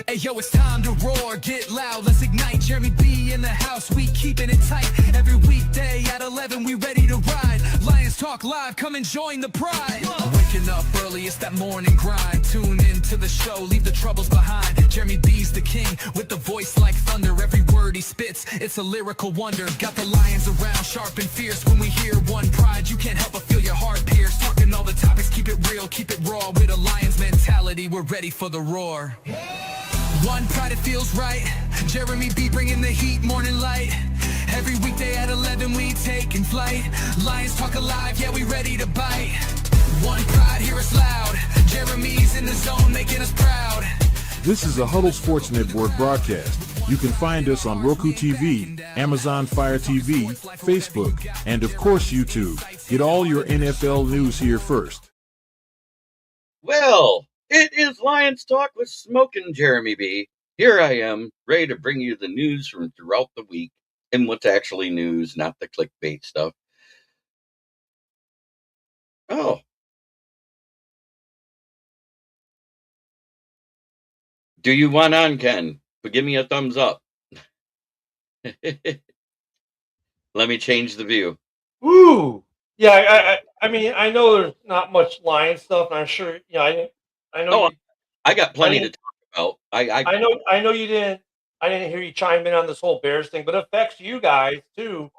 Hey yo, it's time to roar, get loud, let's ignite. Jeremy B in the house, we keeping it tight. Every weekday at 11, we ready to ride. Lions Talk Live, come and join the pride. Waking up early, it's that morning grind. Tune in to the show, leave the troubles behind. Jeremy B's the king, with the voice like thunder. Every word he spits, it's a lyrical wonder. Got the lions around, sharp and fierce. When we hear one pride, you can't help but feel your heart pierce. Talking all the topics, keep it real, keep it raw. With a lion's mentality, we're ready for the roar. One pride, it feels right. Jeremy B bringing the heat, morning light. Every weekday at 11 we taking flight. Lions Talk Alive, yeah, we ready to bite. One pride, hear us loud. Jeremy's in the zone, making us proud. This is a Huddle Sports Network broadcast. You can find us on Roku TV, Amazon Fire TV, Facebook, and of course YouTube. Get all your NFL news here first. Well, it is Lions Talk with Smokin' Jeremy B. Here I am, ready to bring you the news from throughout the week and what's actually news, not the clickbait stuff. Oh. Do you want on, Ken? But give me a thumbs up. Let me change the view. Woo! Yeah, I mean, I know there's not much Lions stuff, and I'm sure, I know. Oh, I got plenty to talk about. I know you didn't. I didn't hear you chime in on this whole Bears thing, but it affects you guys too.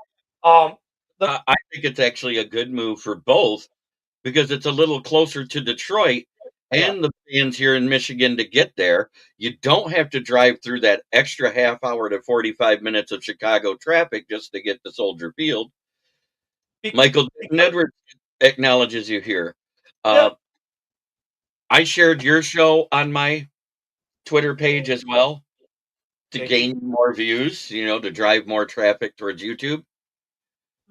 I think it's actually a good move for both because it's a little closer to Detroit and the fans here in Michigan to get there. You don't have to drive through that extra half hour to 45 minutes of Chicago traffic just to get to Soldier Field. Michael Edwards acknowledges you here. I shared your show on my Twitter page as well to gain more views, to drive more traffic towards YouTube.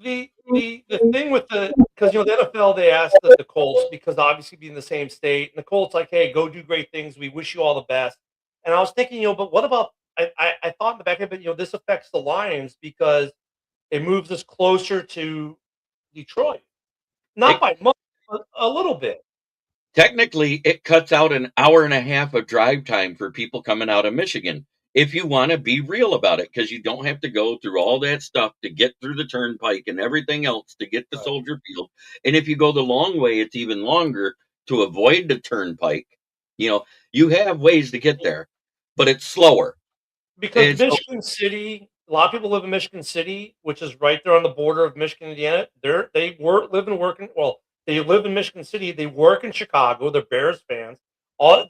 The thing with because the NFL, they asked the Colts, because obviously being in the same state, and the Colts like, hey, go do great things. We wish you all the best. And I was thinking, but what about? I thought in the back of it, this affects the Lions because it moves us closer to Detroit, not by much, but a little bit. Technically, it cuts out an hour and a half of drive time for people coming out of Michigan. If you want to be real about it, because you don't have to go through all that stuff to get through the turnpike and everything else to get to Soldier Field. And if you go the long way, it's even longer to avoid the turnpike. You have ways to get there, but it's slower. Because Michigan City, a lot of people live in Michigan City, which is right there on the border of Michigan, Indiana. They live in Michigan City. They work in Chicago. They're Bears fans.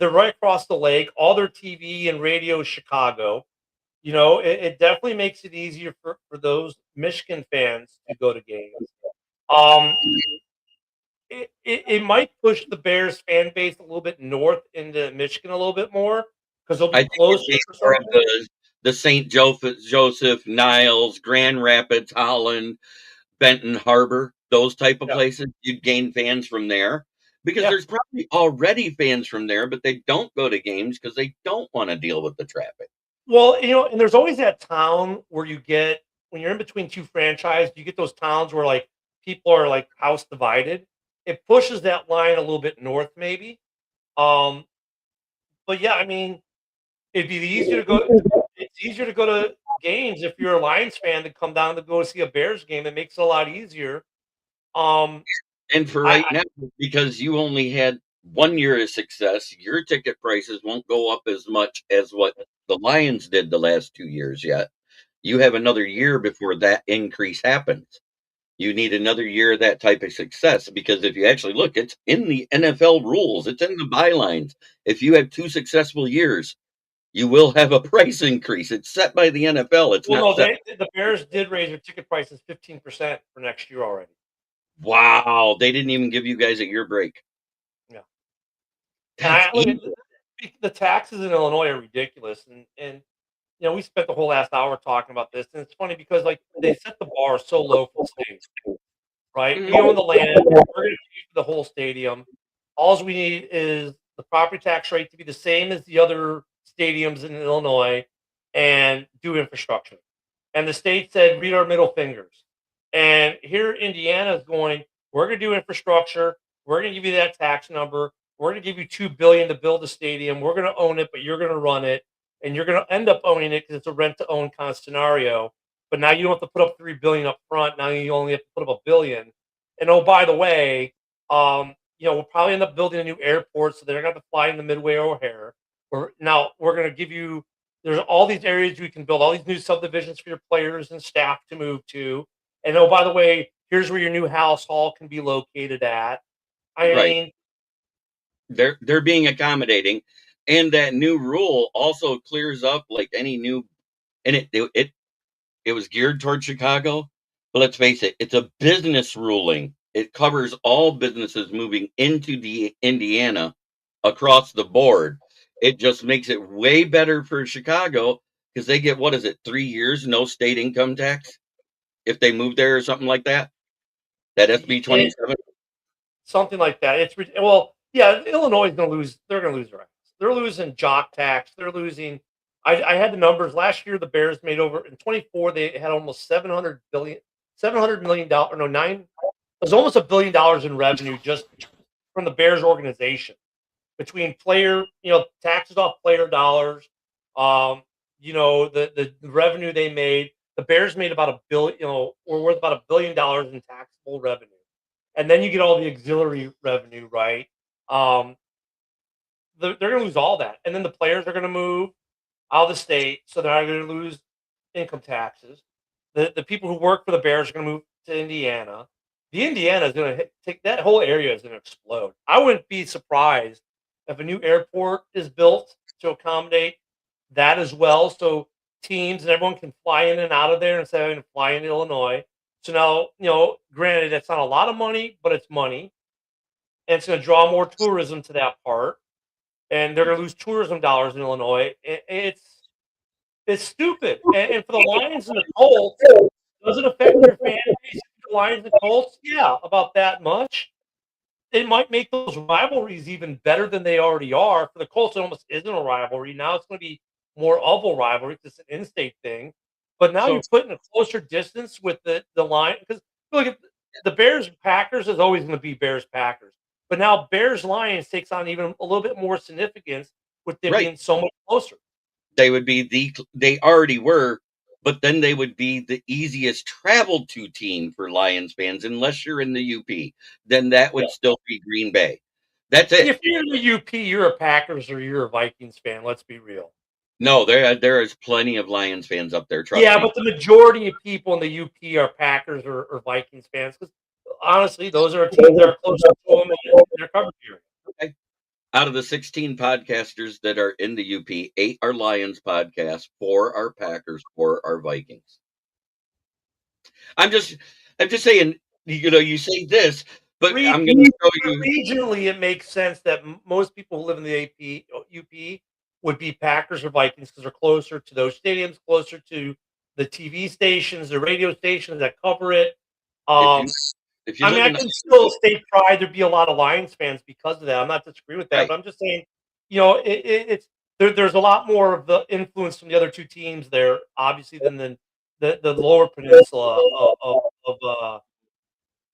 They're right across the lake. All their TV and radio is Chicago. It definitely makes it easier for those Michigan fans to go to games. It might push the Bears fan base a little bit north into Michigan a little bit more because they'll be closer. The St. Joseph, Niles, Grand Rapids, Holland, Benton Harbor, those type of places, you'd gain fans from there. Because there's probably already fans from there, but they don't go to games because they don't want to deal with the traffic. Well, and there's always that town where you get, when you're in between two franchises, you get those towns where like people are like house divided. It pushes that line a little bit north, maybe. But yeah, I mean, it'd be easier to go. It's easier to go to games if you're a Lions fan to come down to go see a Bears game. It makes it a lot easier. And for right now, because you only had 1 year of success, your ticket prices won't go up as much as what the Lions did the last 2 years yet. You have another year before that increase happens. You need another year of that type of success, because if you actually look, it's in the NFL rules. It's in the bylines. If you have 2 successful years, you will have a price increase. It's set by the NFL. The Bears did raise their ticket prices 15% for next year already. Wow, they didn't even give you guys a year break. Yeah. The taxes in Illinois are ridiculous. And we spent the whole last hour talking about this. And it's funny because they set the bar so low for the states, right? We own the land. We're going to use the whole stadium. All we need is the property tax rate to be the same as the other stadiums in Illinois and do infrastructure. And the state said, read our middle fingers. And here Indiana is going, we're going to do infrastructure. We're going to give you that tax number. We're going to give you $2 billion to build a stadium. We're going to own it, but you're going to run it. and you're going to end up owning it because it's a rent-to-own kind of scenario. But now you don't have to put up $3 billion up front. Now you only have to put up $1 billion. And oh, by the way, we'll probably end up building a new airport, so they're going to have to fly in the Midway or O'Hare. Now we're going to give you. There's all these areas you can build, all these new subdivisions for your players and staff to move to. And oh, by the way, here's where your new house hall can be located at. I mean, they're being accommodating, and that new rule also clears up like any new, and it was geared towards Chicago, but let's face it, it's a business ruling. It covers all businesses moving into the Indiana across the board. It just makes it way better for Chicago because they get, what is it, 3 years, no state income tax if they move there or something like that? That SB 27? Something like that. Illinois is going to lose. They're going to lose their ass. They're losing jock tax. They're losing. I had the numbers last year. The Bears made over in 24. They had almost $700 million. No, nine. It was almost $1 billion in revenue just from the Bears organization, between player, taxes off player dollars, the revenue they made. The Bears made about $1 billion, or worth about $1 billion in taxable revenue. And then you get all the auxiliary revenue, right? They're going to lose all that. And then the players are going to move out of the state, so they're not going to lose income taxes. The people who work for the Bears are going to move to Indiana. The Indiana is going to take that whole area is going to explode. I wouldn't be surprised if a new airport is built to accommodate that as well, so teams and everyone can fly in and out of there instead of having to fly into Illinois. So now, granted, it's not a lot of money, but it's money, and it's going to draw more tourism to that part, and they're going to lose tourism dollars in Illinois. It's stupid, and for the Lions and the Colts, does it affect your fan base? The Lions and Colts, yeah, about that much. It might make those rivalries even better than they already are. For the Colts, it almost isn't a rivalry. Now it's going to be more of a rivalry because it's an in-state thing. But now you're putting a closer distance with the line. Because look at the Bears-Packers is always going to be Bears-Packers. But now Bears-Lions takes on even a little bit more significance with them being so much closer. They would be they already were, but then they would be the easiest traveled to team for Lions fans, unless you're in the UP. Then that would still be Green Bay. That's it. If you're in the UP, you're a Packers or you're a Vikings fan. Let's be real. No, there is plenty of Lions fans up there. Trust me. But the majority of people in the UP are Packers or Vikings fans because honestly, those are teams that are closer to them in their coverage area. Okay. Out of the 16 podcasters that are in the UP, 8 are Lions podcasts, 4 are Packers, 4 are Vikings. I'm just saying, you say this, but I'm going to show you. Regionally, it makes sense that most people who live in the UP would be Packers or Vikings because they're closer to those stadiums, closer to the TV stations, the radio stations that cover it. I can still state pride. There'd be a lot of Lions fans because of that. I'm not disagreeing with that, but I'm just saying, there's a lot more of the influence from the other two teams there, obviously, than the lower peninsula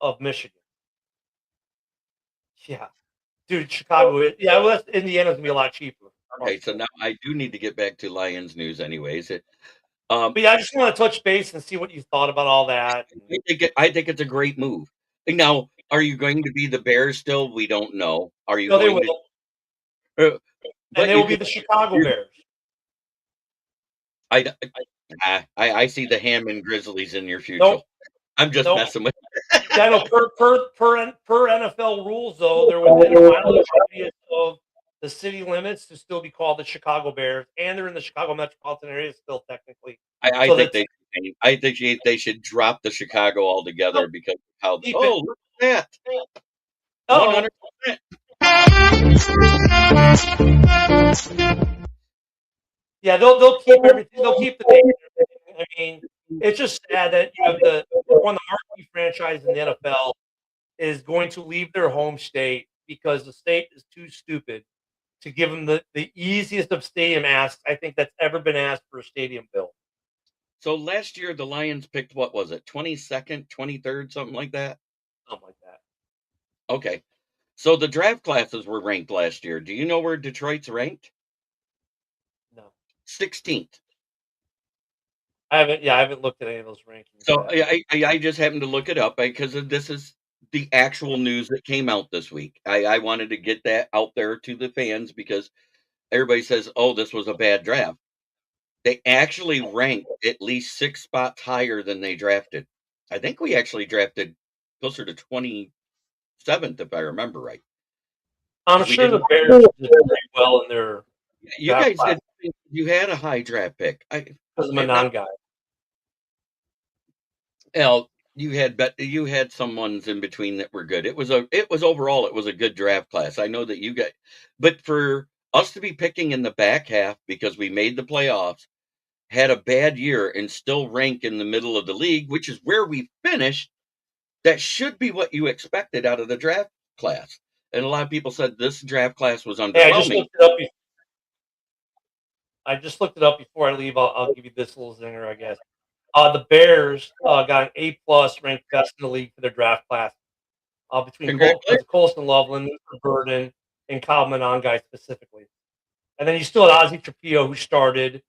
of Michigan. Yeah, dude, Chicago. Indiana's gonna be a lot cheaper. Okay, so now I do need to get back to Lions news, anyways. But I just want to touch base and see what you thought about all that. I think it's a great move. Now, are you going to be the Bears still? We don't know. Are you? No, they will. And they will be the Chicago Bears. I see the Hammond Grizzlies in your future. Nope. I'm just messing with you. Yeah, no, per NFL rules, though, they're within a mile radius of the city limits to still be called the Chicago Bears, and they're in the Chicago metropolitan area still technically. I think they should drop the Chicago altogether because of how. Look at that! 100%. Yeah, they'll keep everything. They'll keep the name. I mean, it's just sad that you have one of the marquee franchise in the NFL is going to leave their home state because the state is too stupid to give them the easiest of stadium asks I think that's ever been asked for a stadium build. So last year the Lions picked, what was it, 22nd, 23rd, something like that? Something like that. Okay. So the draft classes were ranked last year. Do you know where Detroit's ranked? No. 16th. I haven't looked at any of those rankings So yet. I just happened to look it up because this is the actual news that came out this week. I wanted to get that out there to the fans because everybody says, "Oh, this was a bad draft." They actually ranked at least 6 spots higher than they drafted. I think we actually drafted closer to 27th, if I remember right. I'm 'Cause we sure the didn't. Bears did pretty well in their You draft guys class did. You had a high draft pick. because of It not. Manon guy. Well, you had some ones in between that were good. It was overall it was a good draft class. I know that you got, but for us to be picking in the back half because we made the playoffs, had a bad year and still rank in the middle of the league, which is where we finished, that should be what you expected out of the draft class. And a lot of people said this draft class was Hey, I just underwhelming. looked it up. I just looked it up before I leave. I'll give you this little zinger, I guess. The Bears got an A+ ranked best in the league for their draft class. Between Congratulations. Colston Loveland, Mr. Burden, and Kyle Monangai specifically. And then you still had Ozzie Trapillo, who started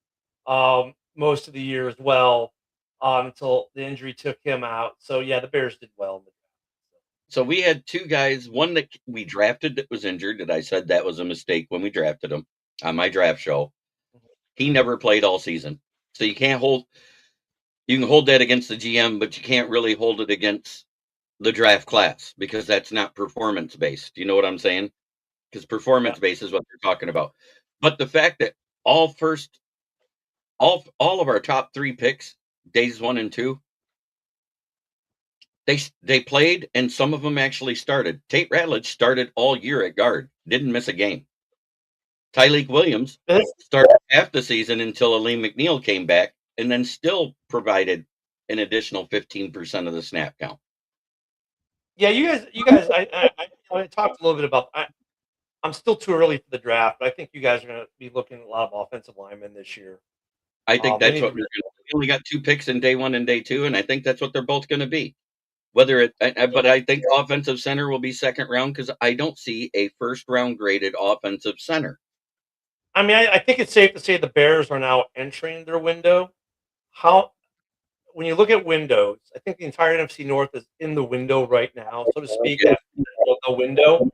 most of the year as well until the injury took him out. So, yeah, the Bears did well in the draft. So we had two guys, one that we drafted that was injured, that I said that was a mistake when we drafted him on my draft show. He never played all season. So you can hold that against the GM, but you can't really hold it against the draft class because that's not performance based. You know what I'm saying? Because performance based is what they're talking about. But the fact that all of our top 3 picks, days 1 and 2, they played, and some of them actually started. Tate Ratledge started all year at guard, didn't miss a game. Tyleik Williams started half the season until Aleem McNeil came back, and then still provided an additional 15% of the snap count. Yeah, you guys, I talked a little bit about. I'm still too early for the draft, but I think you guys are going to be looking at a lot of offensive linemen this year. I think that's what we're going to. We only got 2 picks in day 1 and day 2, and I think that's what they're both going to be. But I think offensive center will be second round because I don't see a first round graded offensive center. I mean, I think it's safe to say the Bears are now entering their window. When you look at windows, I think the entire NFC North is in the window right now, so to speak. Yeah. The window.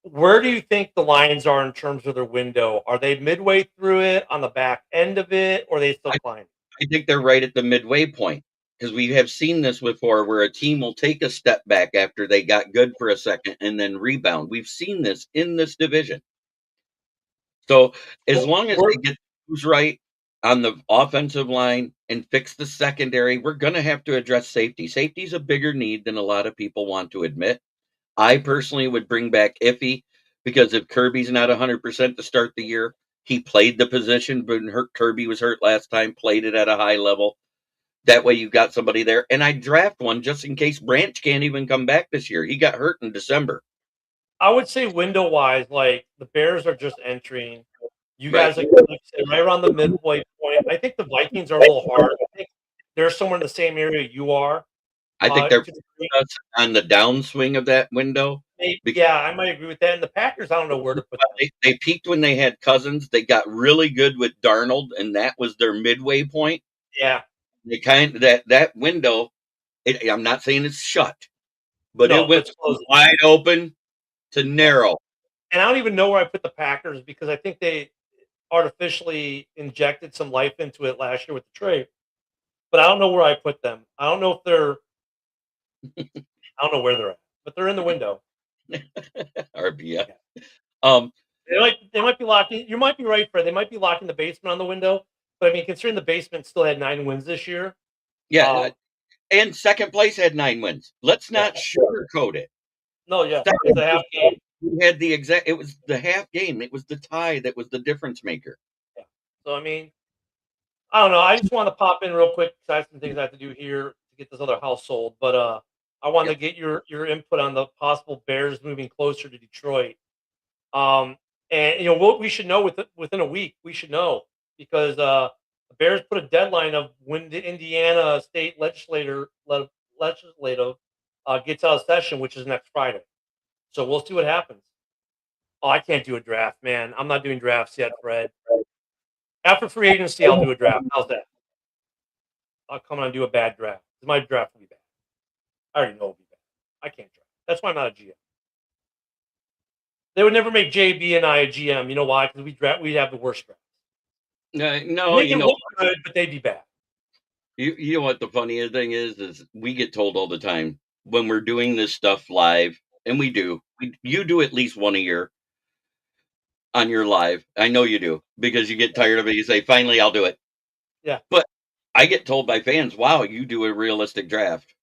Where do you think the Lions are in terms of their window? Are they midway through it, on the back end of it, or are they still climbing? I think they're right at the midway point because we have seen this before where a team will take a step back after they got good for a second and then rebound. We've seen this in this division. So as long as they get who's right on the offensive line and fix the secondary, we're going to have to address safety. Safety is a bigger need than a lot of people want to admit. I personally would bring back Iffy because if Kirby's not 100% to start the year, he played the position, but Kirby was hurt last time, played it at a high level. That way you've got somebody there. And I draft one just in case Branch can't even come back this year. He got hurt in December. I would say window-wise, like, the Bears are just entering. You Right. guys, like said, right around the midway point. I think the Vikings are a little hard. I think they're somewhere in the same area you are. I think they're on the downswing of that window. Yeah, I might agree with that. And the Packers, I don't know where to put them. They peaked when they had Cousins. They got really good with Darnold, and that was their midway point. Yeah. They that window. I'm not saying it's shut, but it went wide open to narrow. And I don't even know where I put the Packers because I think they artificially injected some life into it last year with the trade. But I don't know where I put them. I don't know if they're I don't know where they're at, but they're in the window. RBI. They might be locking. You might be right, Fred. They might be locking the basement on the window. But I mean, considering the basement still had 9 wins this year. Yeah, and second place had 9 wins. Let's not sugarcoat it. No, yeah, it was a half game. We had it was the half game. It was the tie that was the difference maker. Yeah. So I mean, I don't know. I just want to pop in real quick because I have some things I have to do here to get this other house sold. But I wanted to get your input on the possible Bears moving closer to Detroit. And what we should know within a week. We should know because the Bears put a deadline of when the Indiana State legislative gets out of session, which is next Friday. So we'll see what happens. Oh, I can't do a draft, man. I'm not doing drafts yet, Fred. After free agency, I'll do a draft. How's that? I'll come on and do a bad draft. 'Cause my draft will be bad. I already know it'll be bad. I can't draft. That's why I'm not a GM. They would never make JB and I a GM. You know why? Because we'd have the worst drafts. No, Make it look good, but they'd be bad. you know what the funniest thing is we get told all the time when we're doing this stuff live, and we do. You do at least one a year on your live. I know you do because you get tired of it. You say, "Finally, I'll do it." Yeah. But I get told by fans, "Wow, you do a realistic draft."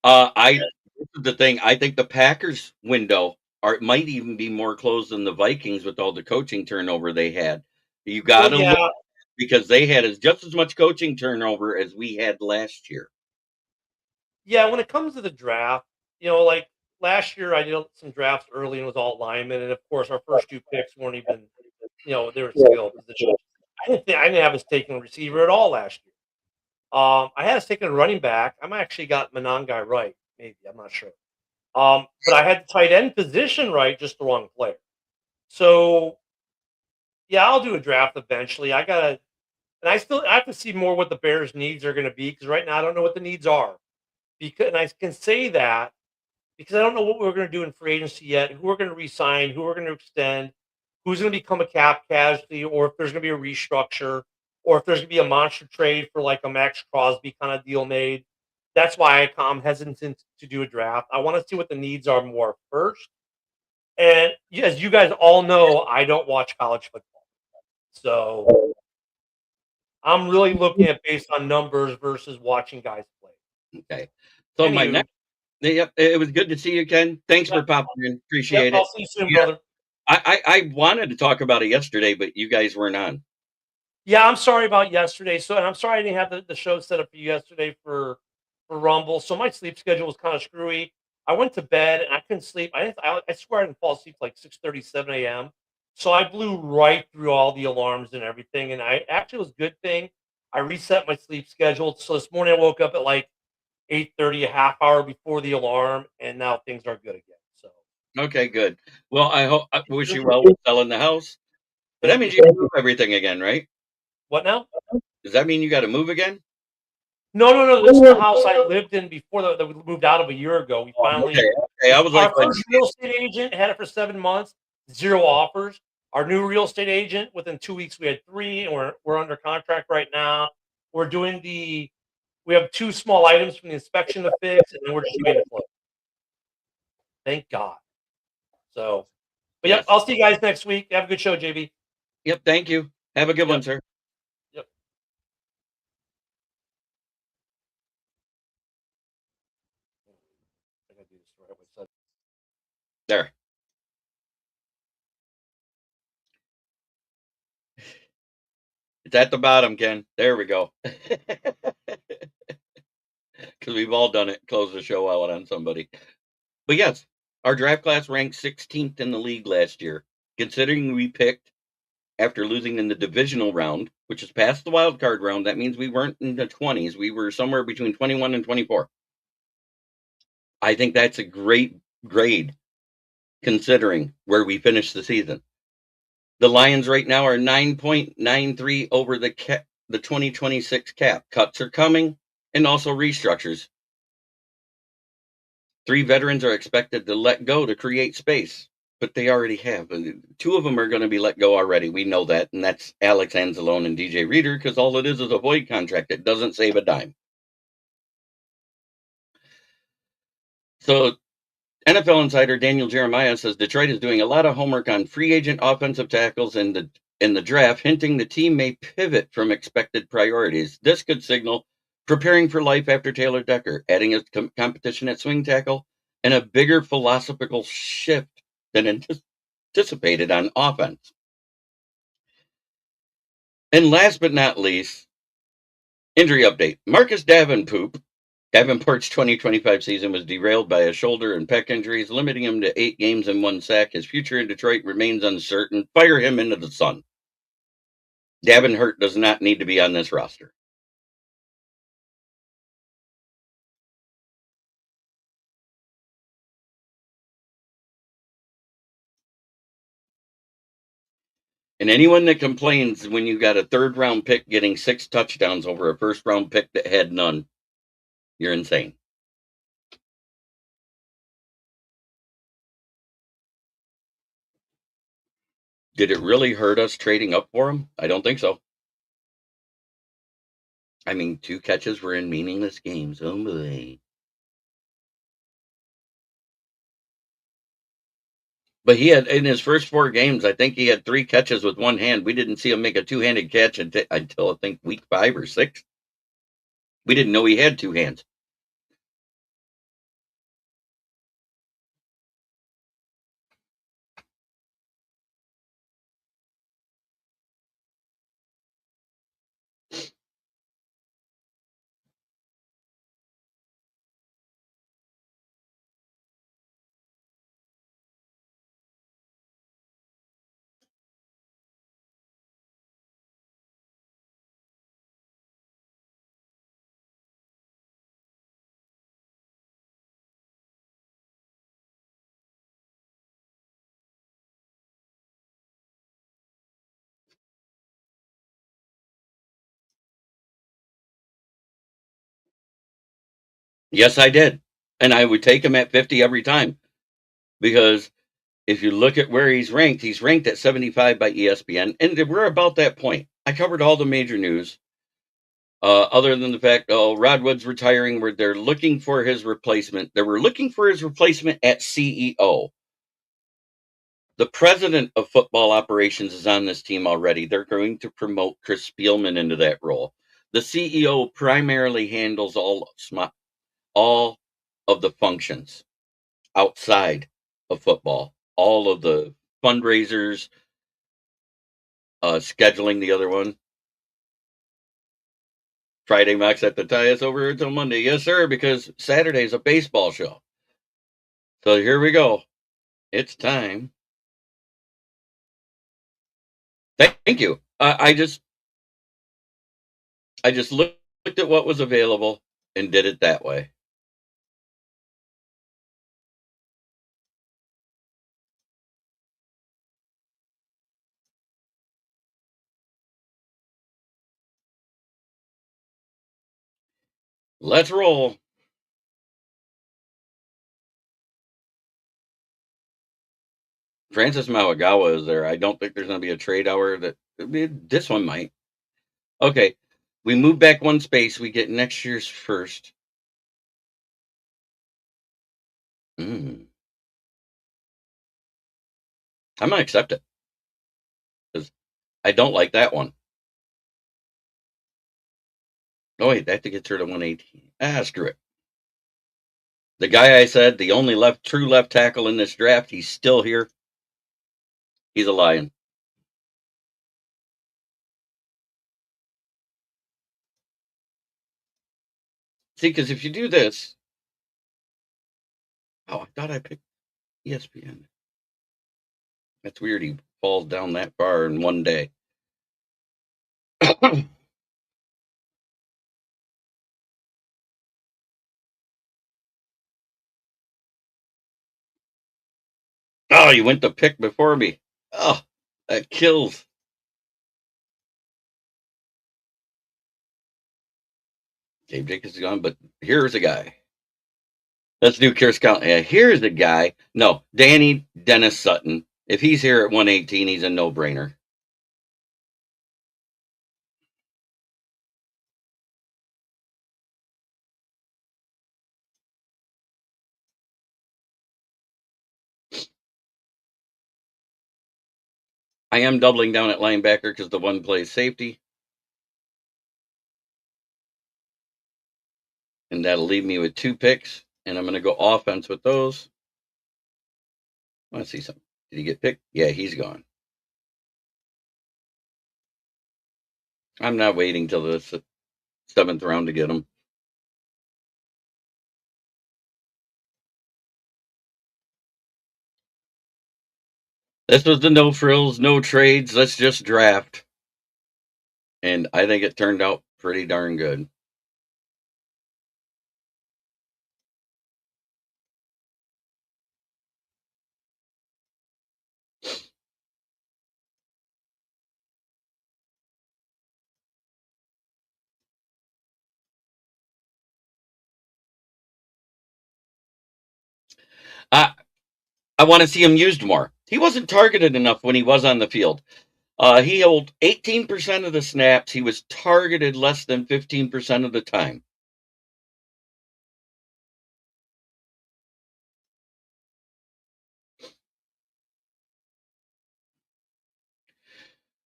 This is the thing. I think the Packers window might even be more closed than the Vikings with all the coaching turnover they had. You got Well, to yeah. look because they had just as much coaching turnover as we had last year. Yeah, when it comes to the draft, like last year I did some drafts early and it was all linemen, and of course our first 2 picks weren't even, they were skill positions. I didn't have us taking a receiver at all last year. I had us taking a running back. I might actually got Monangai right, maybe I'm not sure. But I had the tight end position right, just the wrong player. So yeah, I'll do a draft eventually. I have to see more what the Bears' needs are going to be because right now I don't know what the needs are. And I can say that because I don't know what we're going to do in free agency yet, who we're going to re-sign, who we're going to extend, who's going to become a cap casualty, or if there's going to be a restructure, or if there's going to be a monster trade for like a Max Crosby kind of deal made. That's why I'm hesitant to do a draft. I want to see what the needs are more first. And as you guys all know, I don't watch college football. So I'm really looking at based on numbers versus watching guys play. Okay. So my Anywho, next, yep, it was good to see you, Ken. Thanks yep, for popping in. yep, Appreciate I'll it. see you soon, Yeah, brother. I wanted to talk about it yesterday, but you guys weren't on. Yeah, I'm sorry about yesterday. And I'm sorry I didn't have the show set up for you yesterday for Rumble. So my sleep schedule was kind of screwy. I went to bed and I couldn't sleep. I swear I didn't fall asleep like 6:37 a.m. So I blew right through all the alarms and everything. And I actually was a good thing. I reset my sleep schedule. So this morning I woke up at like 8:30, a half hour before the alarm, and now things are good again. So Okay, good. Well, I wish you well with selling the house. But that thank means you. you move everything again, right? What now? Does that mean you got to move again? No, no, no. This is the house I lived in before that we moved out of a year ago. We Oh, finally okay. Okay. I was like, Our first real estate agent had it for 7 months, 0 offers. Our new real estate agent, within 2 weeks, we had 3, and we're under contract right now. We're doing we have 2 small items from the inspection to fix, and then we're just waiting to close. Thank God. So, but yep, yes. I'll see you guys next week. Have a good show, JB. Yep. Thank you. Have a good one, Yep. sir. Yep. I gotta do this the right way. There. It's at the bottom, Ken. There we go. Because we've all done it. Close the show out on somebody. But yes, our draft class ranked 16th in the league last year. Considering we picked after losing in the divisional round, which is past the wild card round, that means we weren't in the 20s. We were somewhere between 21 and 24. I think that's a great grade considering where we finished the season. The Lions right now are 9.93 over the 2026 cap. Cuts are coming and also restructures. 3 veterans are expected to let go to create space, but they already have. 2 of them are going to be let go already. We know that, and that's Alex Anzalone and DJ Reader because all it is a void contract. It doesn't save a dime. So NFL insider Daniel Jeremiah says Detroit is doing a lot of homework on free agent offensive tackles in the draft, hinting the team may pivot from expected priorities. This could signal preparing for life after Taylor Decker, adding a competition at swing tackle, and a bigger philosophical shift than anticipated on offense. And last but not least, injury update. Marcus Davenport's 2025 season was derailed by a shoulder and pec injuries, limiting him to 8 games and 1 sack. His future in Detroit remains uncertain. Fire him into the sun. Davenport does not need to be on this roster. And anyone that complains when you got a third-round pick getting 6 touchdowns over a first-round pick that had none, you're insane. Did it really hurt us trading up for him? I don't think so. I mean, 2 catches were in meaningless games. Oh, boy. But he had, in his first 4 games, I think he had 3 catches with one hand. We didn't see him make a two-handed catch until I think week 5 or 6. We didn't know he had 2 hands. Yes, I did. And I would take him at 50 every time because if you look at where he's ranked at 75 by ESPN, and we're about that point. I covered all the major news, other than the fact, Rod Wood's retiring, where they're looking for his replacement. They were looking for his replacement at CEO. The president of football operations is on this team already. They're going to promote Chris Spielman into that role. The CEO primarily handles all of the functions outside of football, all of the fundraisers, scheduling the other one. Friday Max at the tie us over until Monday. Yes, sir, because Saturday's a baseball show. So here we go. It's time. Thank you. I just looked at what was available and did it that way. Let's roll. Francis Mawagawa is there. I don't think there's going to be a trade hour. This one might. Okay, we move back one space. We get next year's first. I'm gonna accept it because I don't like that one. Oh wait, I have to get through to 118. Screw it. The guy I said the only true left tackle in this draft, he's still here. He's a lion. See, because if you do this, I thought I picked ESPN. That's weird. He falls down that far in one day. Oh, you went to pick before me. Oh, that kills. Dave Jacobs is gone, but here's a guy. Let's do Kearse County. Yeah, here's a guy. No, Danny Dennis Sutton. If he's here at 118, he's a no-brainer. I am doubling down at linebacker because the one plays safety. And that'll leave me with 2 picks. And I'm going to go offense with those. I want to see something. Did he get picked? Yeah, he's gone. I'm not waiting till the 7th round to get him. This was the no frills, no trades. Let's just draft. And I think it turned out pretty darn good. I want to see him used more. He wasn't targeted enough when he was on the field. He held 18% of the snaps. He was targeted less than 15% of the time.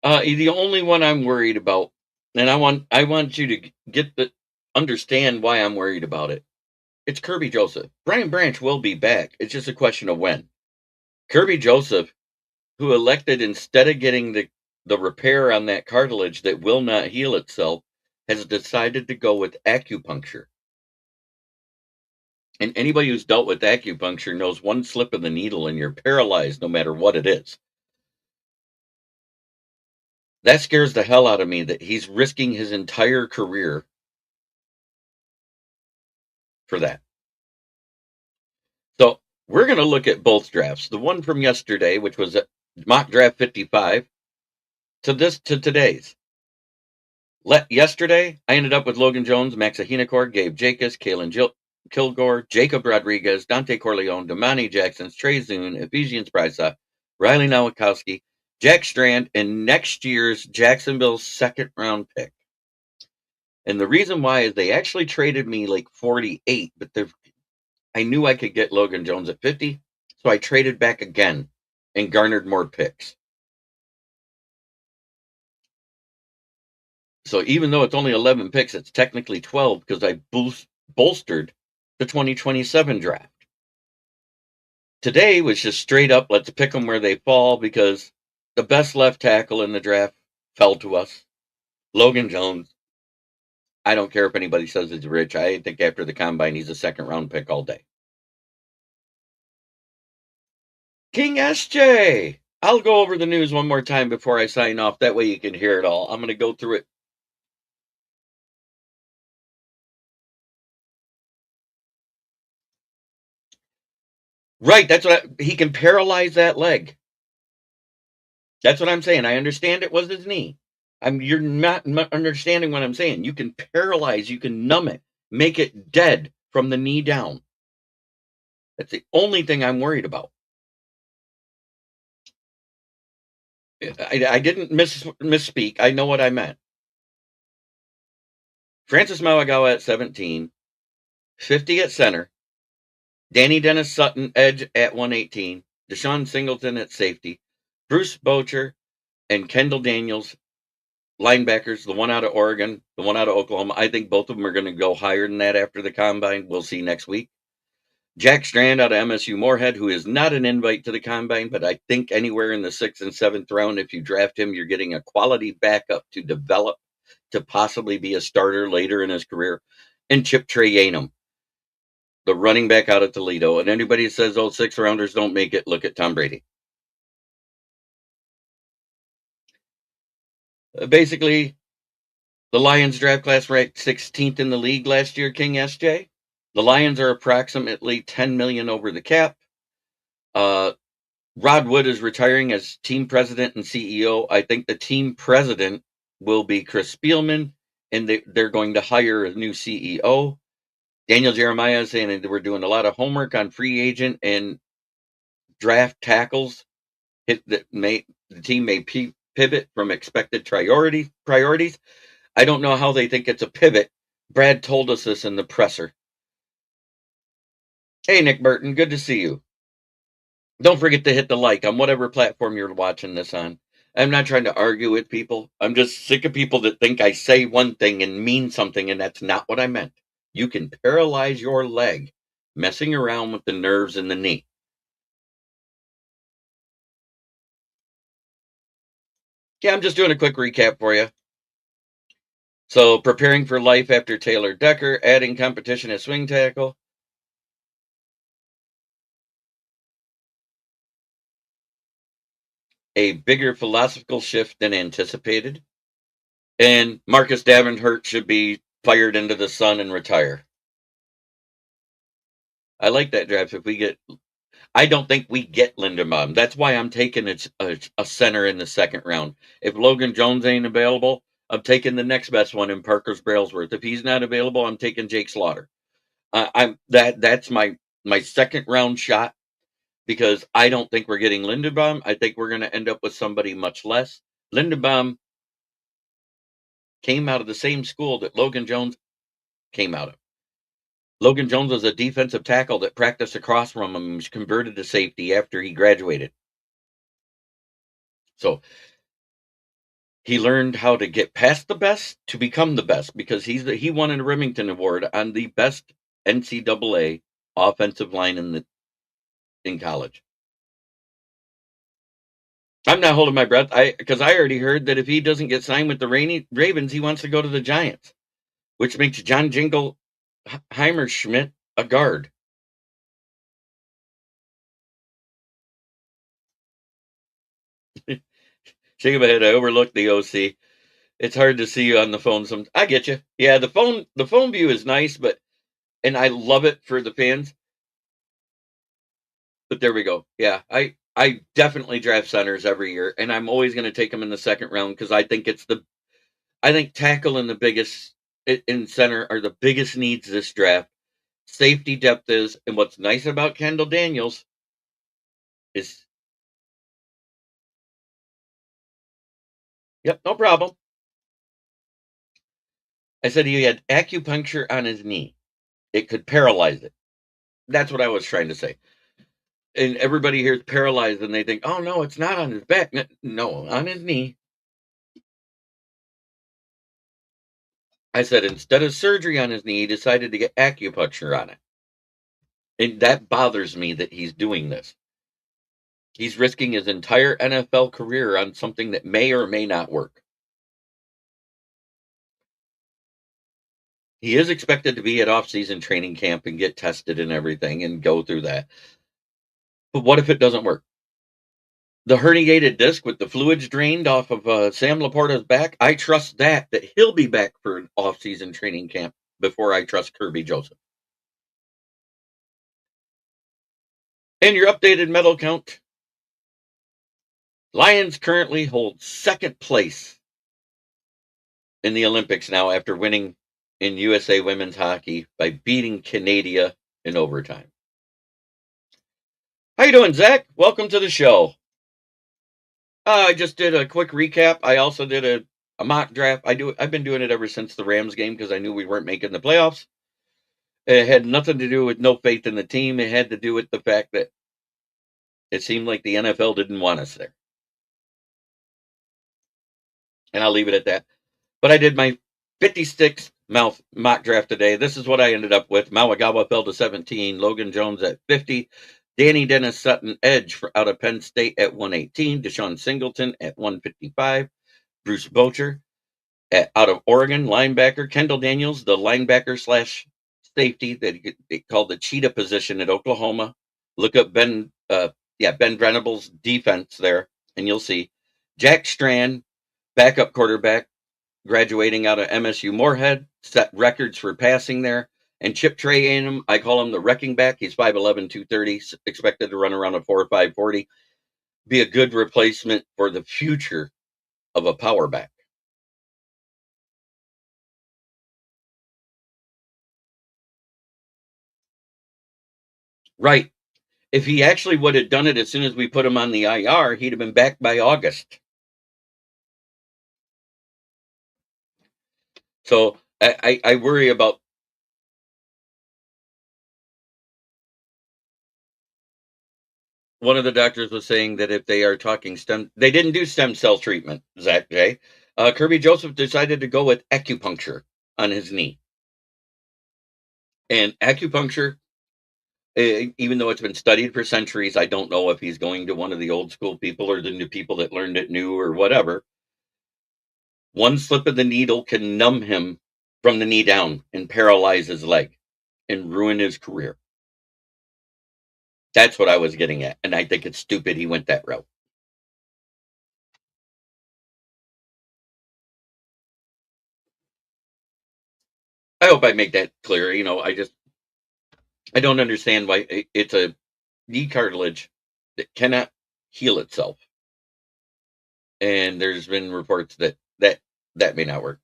The only one I'm worried about, and I want you to understand why I'm worried about it. It's Kirby Joseph. Brian Branch will be back. It's just a question of when. Kirby Joseph, who elected instead of getting the repair on that cartilage that will not heal itself, has decided to go with acupuncture. And anybody who's dealt with acupuncture knows one slip of the needle and you're paralyzed no matter what it is. That scares the hell out of me that he's risking his entire career for that. So we're going to look at both drafts. The one from yesterday, which was mock draft 55, to today's. Yesterday, I ended up with Logan Jones, Max Ahinacor, Gabe Jacobs, Kalen Kilgore, Jacob Rodriguez, Dante Corleone, Damani Jackson, Trey Zune, Ephesians Prysa, Riley Nowakowski, Jack Strand, and next year's Jacksonville's second-round pick. And the reason why is they actually traded me like 48, but I knew I could get Logan Jones at 50, so I traded back again and garnered more picks. So even though it's only 11 picks, it's technically 12 because I bolstered the 2027 draft. Today was just straight up, let's pick them where they fall because the best left tackle in the draft fell to us. Logan Jones. I don't care if anybody says he's rich. I think after the combine, he's a second-round pick all day. King SJ. I'll go over the news one more time before I sign off. That way you can hear it all. I'm going to go through it. Right, he can paralyze that leg. That's what I'm saying. I understand it was his knee. You're not understanding what I'm saying. You can paralyze, you can numb it, make it dead from the knee down. That's the only thing I'm worried about. I didn't misspeak. I know what I meant. Francis Mauagawa at 17, 50 at center, Danny Dennis Sutton, edge at 118, Deshaun Singleton at safety, Bruce Boucher and Kendall Daniels, linebackers, the one out of Oregon, the one out of Oklahoma. I think both of them are going to go higher than that after the combine. We'll see next week. Jack Strand out of MSU Moorhead, who is not an invite to the combine, but I think anywhere in the 6th and 7th round, if you draft him, you're getting a quality backup to develop to possibly be a starter later in his career. And Chip Trayanum, the running back out of Toledo. And anybody who says, 6-rounders don't make it, look at Tom Brady. Basically, the Lions draft class ranked 16th in the league last year, King SJ. The Lions are approximately $10 million over the cap. Rod Wood is retiring as team president and CEO. I think the team president will be Chris Spielman, and they're going to hire a new CEO. Daniel Jeremiah is saying that we're doing a lot of homework on free agent and draft tackles. The team may pivot from expected priorities. I don't know how they think it's a pivot. Brad told us this in the presser. Hey, Nick Burton, good to see you. Don't forget to hit the like on whatever platform you're watching this on. I'm not trying to argue with people. I'm just sick of people that think I say one thing and mean something, and that's not what I meant. You can paralyze your leg messing around with the nerves in the knee. Yeah, I'm just doing a quick recap for you. So, preparing for life after Taylor Decker, adding competition at swing tackle. A bigger philosophical shift than anticipated. And Marcus Davenport should be fired into the sun and retire. I like that draft. I don't think we get Lindenbaum. That's why I'm taking a center in the 2nd round. If Logan Jones ain't available, I'm taking the next best one in Parker's Brailsworth. If he's not available, I'm taking Jake Slaughter. That's my my second round shot, because I don't think we're getting Lindenbaum. I think we're going to end up with somebody much less. Lindenbaum came out of the same school that Logan Jones came out of. Logan Jones was a defensive tackle that practiced across from him and was converted to safety after he graduated. So he learned how to get past the best to become the best, because he won a Remington Award on the best NCAA offensive line in college. I'm not holding my breath, because I already heard that if he doesn't get signed with the Ravens, he wants to go to the Giants, which makes John Jingle Heimerschmidt a guard. Shake my head. I overlooked the OC. It's hard to see you on the phone. I get you. Yeah, the phone view is nice, and I love it for the fans. But there we go. Yeah, I definitely draft centers every year, and I'm always going to take them in the second round, because I think tackle and the biggest in center are the biggest needs this draft. Safety depth is, and what's nice about Kendall Daniels is, yep, no problem. I said he had acupuncture on his knee. It could paralyze it. That's what I was trying to say. And everybody hears paralyzed and they think, oh no, it's not on his back. No, on his knee. I said, instead of surgery on his knee, he decided to get acupuncture on it. And that bothers me that he's doing this. He's risking his entire NFL career on something that may or may not work. He is expected to be at off-season training camp and get tested and everything and go through that. But what if it doesn't work? The herniated disc with the fluids drained off of Sam Laporta's back, I trust that he'll be back for an off-season training camp before I trust Kirby Joseph. And your updated medal count. Lions currently hold second place in the Olympics now after winning in USA women's hockey by beating Canada in overtime. How you doing, Zach? Welcome to the show. I just did a quick recap. I also did a mock draft. I've been doing it ever since the Rams game, because I knew we weren't making the playoffs. It had nothing to do with no faith in the team. It had to do with the fact that it seemed like the NFL didn't want us there. And I'll leave it at that. But I did my 56 mock draft today. This is what I ended up with. Mawagawa fell to 17. Logan Jones at 50. Danny Dennis Sutton edge out of Penn State at 118. Deshaun Singleton at 155. Bruce Boucher out of Oregon, linebacker. Kendall Daniels, the linebacker / safety that they call the cheetah position at Oklahoma. Look up Ben Venable's defense there, and you'll see. Jack Strand, backup quarterback, graduating out of MSU Moorhead, set records for passing there. And Chip Trayanum, I call him the wrecking back. He's 5'11", 230, expected to run around a 4.5 40. Be a good replacement for the future of a power back. Right. If he actually would have done it as soon as we put him on the IR, he'd have been back by August. So I worry about. One of the doctors was saying that if they are talking they didn't do stem cell treatment, Zach J. Kirby Joseph decided to go with acupuncture on his knee. And acupuncture, even though it's been studied for centuries, I don't know if he's going to one of the old school people or the new people that learned it new or whatever. One slip of the needle can numb him from the knee down and paralyze his leg and ruin his career. That's what I was getting at. And I think it's stupid he went that route. I hope I make that clear. I don't understand why it's a knee cartilage that cannot heal itself. And there's been reports that may not work.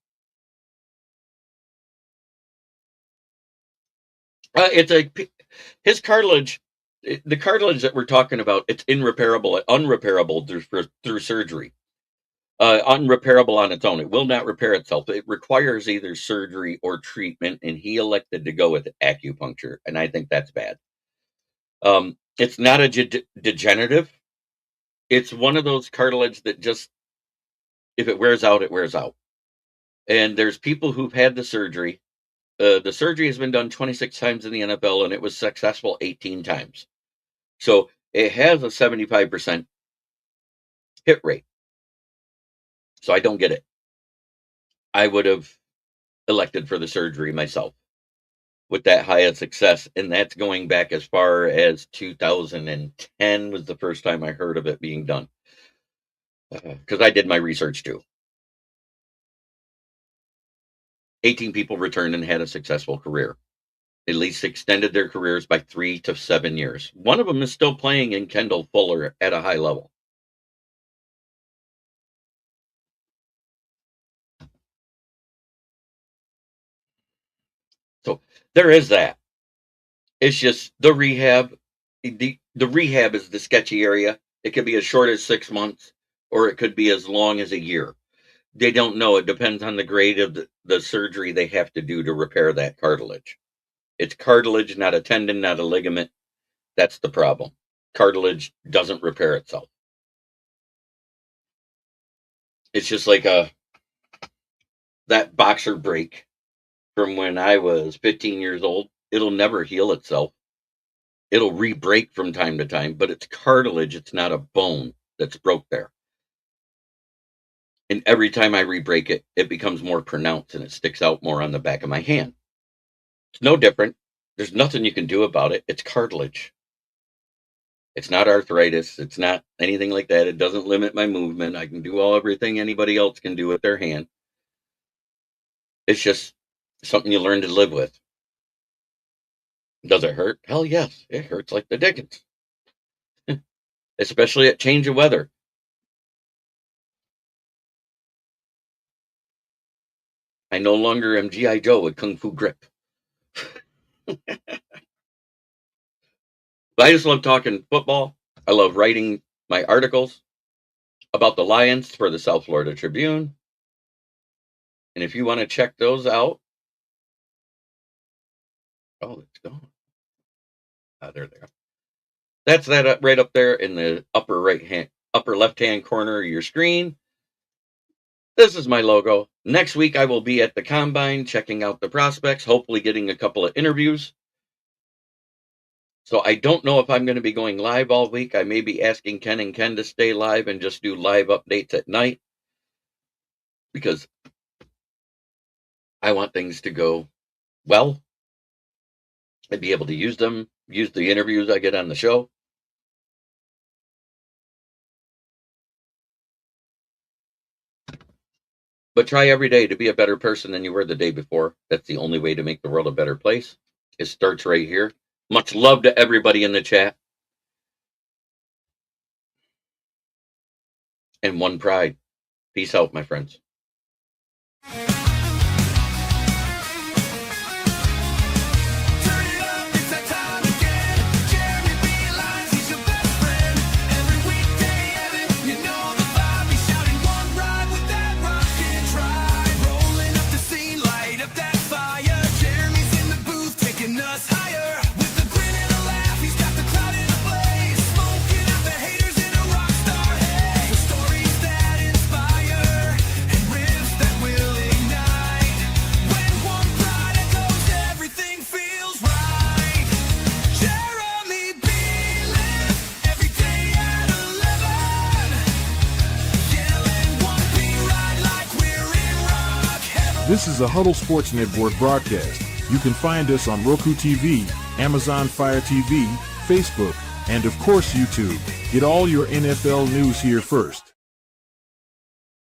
His cartilage, the cartilage that we're talking about, it's unrepairable through surgery. Unrepairable on its own. It will not repair itself. It requires either surgery or treatment, and he elected to go with acupuncture, and I think that's bad. It's not a degenerative. It's one of those cartilage that just, if it wears out, it wears out. And there's people who've had the surgery. The surgery has been done 26 times in the NFL, and it was successful 18 times. So it has a 75% hit rate. So I don't get it. I would have elected for the surgery myself with that high of success. And that's going back as far as 2010 was the first time I heard of it being done. Because I did my research too. 18 people returned and had a successful career. At least extended their careers by 3 to 7 years. One of them is still playing in Kendall Fuller at a high level. So there is that. It's just the rehab. The rehab is the sketchy area. It could be as short as 6 months, or it could be as long as a year. They don't know. It depends on the grade of the surgery they have to do to repair that cartilage. It's cartilage, not a tendon, not a ligament. That's the problem. Cartilage doesn't repair itself. It's just like that boxer break from when I was 15 years old. It'll never heal itself. It'll re-break from time to time, but it's cartilage. It's not a bone that's broke there. And every time I re-break it, it becomes more pronounced and it sticks out more on the back of my hand. It's no different. There's nothing you can do about it. It's cartilage. It's not arthritis. It's not anything like that. It doesn't limit my movement. I can do everything anybody else can do with their hand. It's just something you learn to live with. Does it hurt? Hell yes. It hurts like the dickens. Especially at change of weather. I no longer am G.I. Joe with Kung Fu grip. But I just love talking football. I love writing my articles about the Lions for the South Florida Tribune. And if you want to check those out, oh, it's gone. There they are. That's that right up there in the upper left-hand corner of your screen. This is my logo. Next week, I will be at the Combine checking out the prospects, hopefully getting a couple of interviews. So I don't know if I'm going to be going live all week. I may be asking Ken and Ken to stay live and just do live updates at night, because I want things to go well. I'd be able to use the interviews I get on the show. But try every day to be a better person than you were the day before. That's the only way to make the world a better place. It starts right here. Much love to everybody in the chat. And one pride. Peace out, my friends. This is a Huddle Sports Network broadcast. You can find us on Roku TV, Amazon Fire TV, Facebook, and of course YouTube. Get all your NFL news here first.